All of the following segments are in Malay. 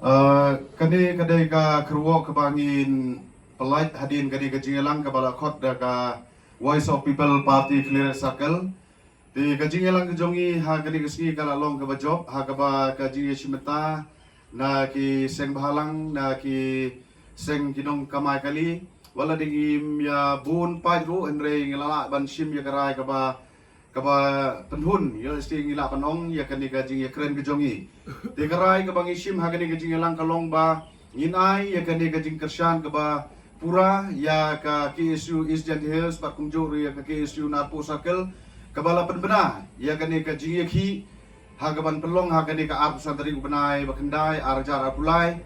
Kani kadai ka keruak kebangin pelait hadin kani kejingelang kepala khot ka Voice of People Party Clear Circle. Di kejingelang kejongi ha kani keski kala long ke bajob ha kaba kaji shimeta na ki seng bahalang na ki seng kinong kamai kali wala dingim ya bun pai ru enre ngilala ban shim ya karai kaba penhun ya isti ngila panong ya kani kajing ya keren kejongi te karai ka bang isim ha kani kajing lang kalong ba nginai ya kani kajing kershan ka ba pura ya ka KSU East Jan Hills pat kumjur ya ka KSU Napo Circle ka bala penbena ya kani kajing ya ki ha ka ban pelong ha kani ka ar santri ubenai bakendai arjar apulai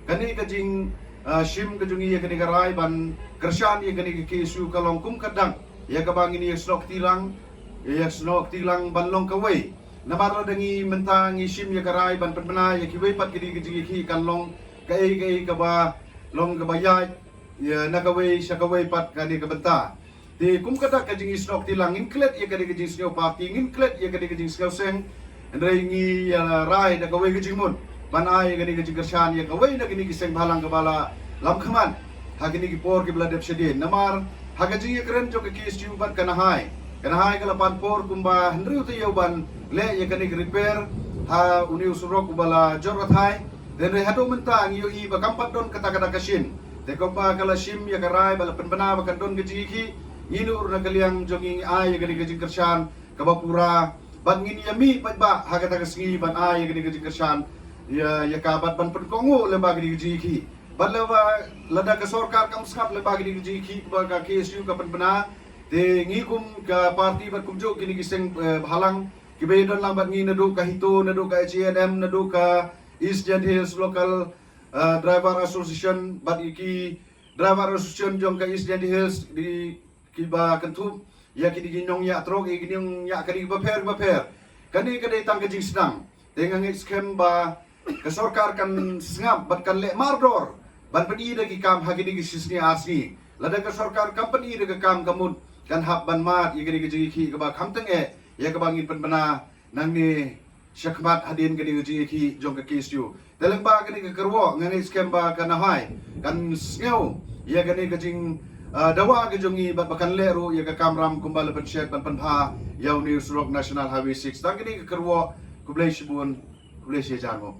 kani kajing sim kajungi ya kani karai ban kershan ya kani KSU kalong kum kadang ya ka bang ini slok tilang ya snok tilang banlong kawai nabaro dangi mentang isim ya karai ban penbena ya kiwai pat kidi kiji kanlong kai kaba long kabayai ya nakawai sakawai pat kani kabenta di kum kata kajing snok tilang inklet ya kadi kajing snok party inklet ya kadi kajing snok seng ndrengi ya rai da kawai kajing mun banai kadi kajing kershan ya kawai na kini kiseng balang kabala lam khaman hakini ki por ki bladep sedin namar hakajing ya keren jo ke KSU bat kanahai Kanahai kalapan por kumba hendriu tu yauban le ya kani repair ha uniu surok kubala jorathai den re hadu mentang yu I ba kampat don kata kasin te komba kala sim ya karai bala penbena ba don gejiki inu urna kaliang jogging ai ya kani gejing kershan kabapura ban ngin yami ba ha kata kasngi ban ai ya kani gejing kershan ya kabat ban penkongu le ba gejiki ban le ba lada ka sorkar kam skap le ba gejiki ba ka KSU ka penbena te ngikum ka party bat kumjo kini kiseng halang kibedon lang bat ngi nadu ka hito nadu ka HNM nadu ka East Jan Hills Local Driver Association bat iki Driver Association jong ka East Jan Hills di kiba kentum ya kini ginyong ya trok kini yung ya kani baper kani kadai tang kajing senang tengang scam ba ka sarkar kan sngap bat kan le mardor ban pedi da ki kam hagini gisni asni lada ka sarkar company da ka kam kamut kan hab ban mat igri gji ki ka ba khamteng ya ka bangin penbena nang ni syakmat hadin gani gji ki jong ka KSU teleng ba gani ka kerwo ngani scam ba kana hai kan sneu ya gani gjing dawa ga jongi bat bakan leru ya ka kamram kumbal pen shet pan panha ya News Rock National Highway 6 tang gani ka kerwo kublai shibun kublai shejango